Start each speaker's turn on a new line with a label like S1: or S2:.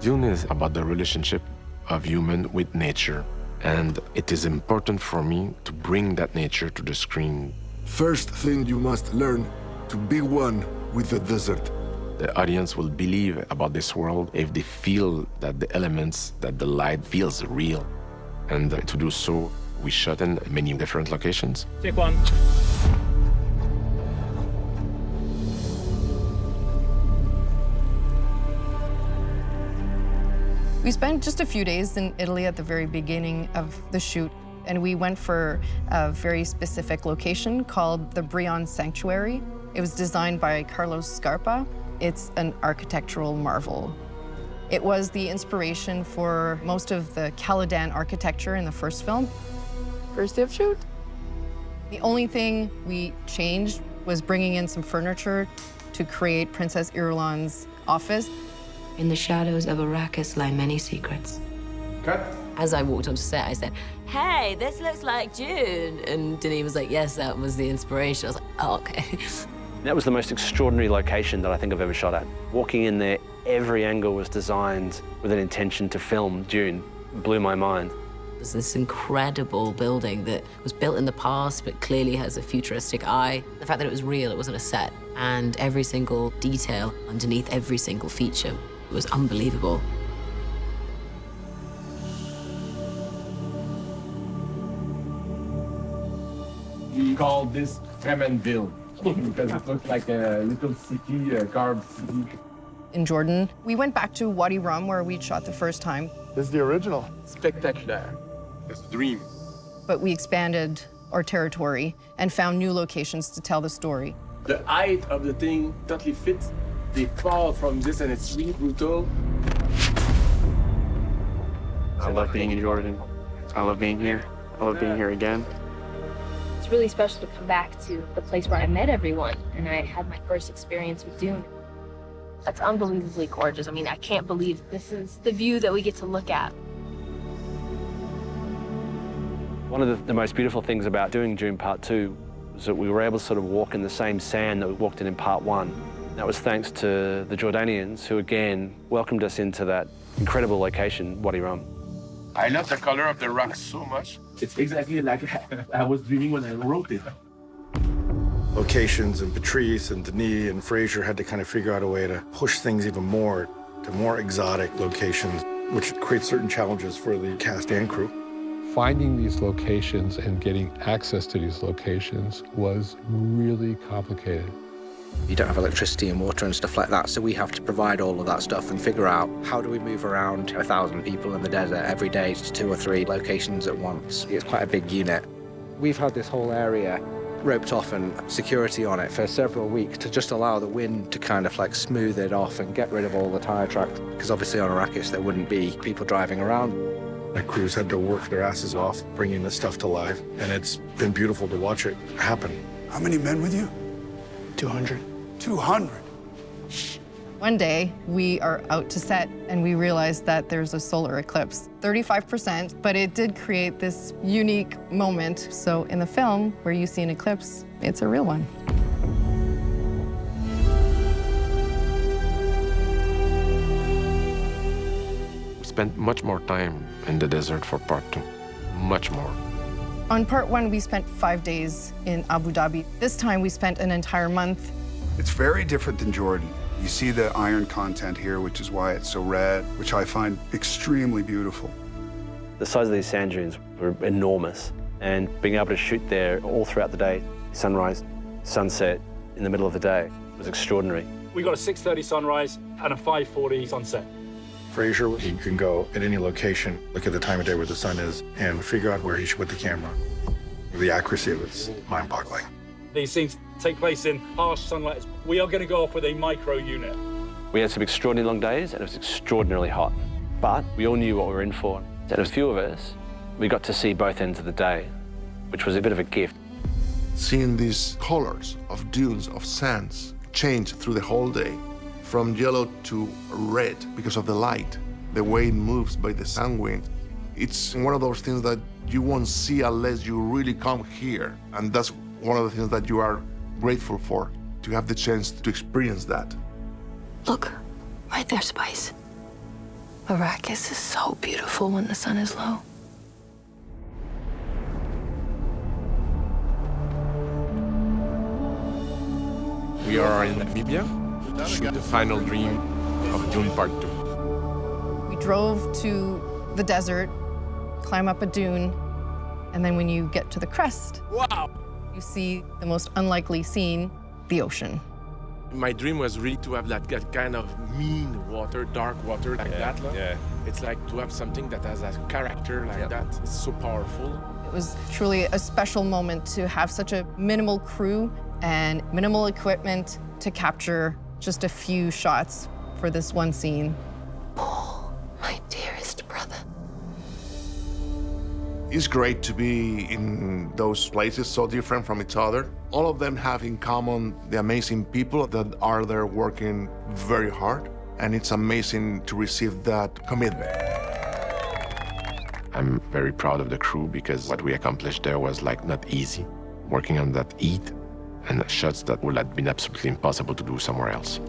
S1: Dune is about the relationship of human with nature, and it is important for me to bring that nature to the screen.
S2: First thing you must learn to be one with the desert.
S1: The audience will believe about this world if they feel that the elements, that the light feels real. And to do so, we shot in many different locations.
S3: Take one.
S4: We spent just a few days in Italy at the very beginning of the shoot, and we went for a very specific location called the Brion Sanctuary. It was designed by Carlos Scarpa. It's an architectural marvel. It was the inspiration for most of the Caladan architecture in the first film.
S5: First day of shoot.
S4: The only thing we changed was bringing in some furniture to create Princess Irulan's office.
S6: In the shadows of Arrakis lie many secrets.
S1: Cut.
S6: As I walked onto set, I said, "Hey, this looks like Dune." And Denis was like, "Yes, that was the inspiration." I was like, "Oh, okay."
S7: That was the most extraordinary location that I think I've ever shot at. Walking in there, every angle was designed with an intention to film Dune. It blew my mind.
S6: It was this incredible building that was built in the past, but clearly has a futuristic eye. The fact that it was real, it wasn't a set, and every single detail underneath every single feature was unbelievable.
S8: We call this Fremenville because it looks like a little city, a carved city.
S4: In Jordan, we went back to Wadi Rum where we'd shot the first time,
S2: This is the original.
S8: Spectacular.
S1: It's a dream.
S4: but we expanded our territory and found new locations to tell the story.
S8: The height of the thing totally fits. They fall from this and it's really brutal.
S9: I love being in Jordan. I love being here. I love being here again.
S5: It's really special to come back to the place where I met everyone and I had my first experience with Dune. That's unbelievably gorgeous. I mean, I can't believe this is the view that we get to look at.
S7: One of the most beautiful things about doing Dune Part 2 was that we were able to sort of walk in the same sand that we walked in Part 1. That was thanks to the Jordanians, who again welcomed us into that incredible location, Wadi Rum.
S8: I love the color of the rock so much. It's exactly like I was dreaming when I wrote it.
S2: Locations, and Patrice and Denis and Fraser had to kind of figure out a way to push things even more to more exotic locations, which creates certain challenges for the cast and crew.
S10: Finding these locations and getting access to these locations was really complicated.
S11: You don't have electricity and water and stuff like that, so we have to provide all of that stuff and figure out how do we move around 1,000 people in the desert every day to 2 or 3 locations at once. It's quite a big unit. We've had this whole area roped off and security on it for several weeks to just allow the wind to kind of like smooth it off and get rid of all the tire tracks, because obviously on Arrakis there wouldn't be people driving around.
S2: The crews had to work their asses off bringing this stuff to life, and it's been beautiful to watch it happen.
S12: How many men with you?
S11: 200.
S12: 200?
S4: One day, we are out to set and we realized that there's a solar eclipse, 35%, but it did create this unique moment. So in the film, where you see an eclipse, it's a real one.
S1: We spent much more time in the desert for Part 2, much more.
S4: On Part 1, we spent 5 days in Abu Dhabi. This time, we spent an entire month.
S12: It's very different than Jordan. You see the iron content here, which is why it's so red, which I find extremely beautiful.
S7: The size of these sand dunes were enormous, and being able to shoot there all throughout the day, sunrise, sunset, in the middle of the day, was extraordinary.
S3: We got a 6:30 sunrise and a 5:40 sunset.
S2: Fraser, he can go at any location, look at the time of day where the sun is, and figure out where he should put the camera. The accuracy of it's mind-boggling.
S3: These scenes take place in harsh sunlight. We are going to go off with a micro unit.
S7: We had some extraordinarily long days, and it was extraordinarily hot. But we all knew what we were in for. And a few of us, we got to see both ends of the day, which was a bit of a gift.
S13: Seeing these colors of dunes, of sands, change through the whole day, from yellow to red because of the light, the way it moves by the sun wind. It's one of those things that you won't see unless you really come here. And that's one of the things that you are grateful for, to have the chance to experience that.
S6: Look, right there, Spice.
S14: Arrakis is so beautiful when the sun is low.
S1: We are in Namibia to shoot the final dream of Dune Part 2.
S4: We drove to the desert, climb up a dune, and then when you get to the crest,
S1: wow,
S4: you see the most unlikely scene, the ocean.
S1: My dream was really to have that kind of mean water, dark water like that.
S15: Yeah.
S1: It's like to have something that has a character like that. It's so powerful.
S4: It was truly a special moment to have such a minimal crew and minimal equipment to capture just a few shots for this one scene.
S14: Paul, my dearest brother.
S13: It's great to be in those places so different from each other. All of them have in common the amazing people that are there working very hard. And it's amazing to receive that commitment.
S1: I'm very proud of the crew because what we accomplished there was like not easy. Working on that heat and shots that would have been absolutely impossible to do somewhere else.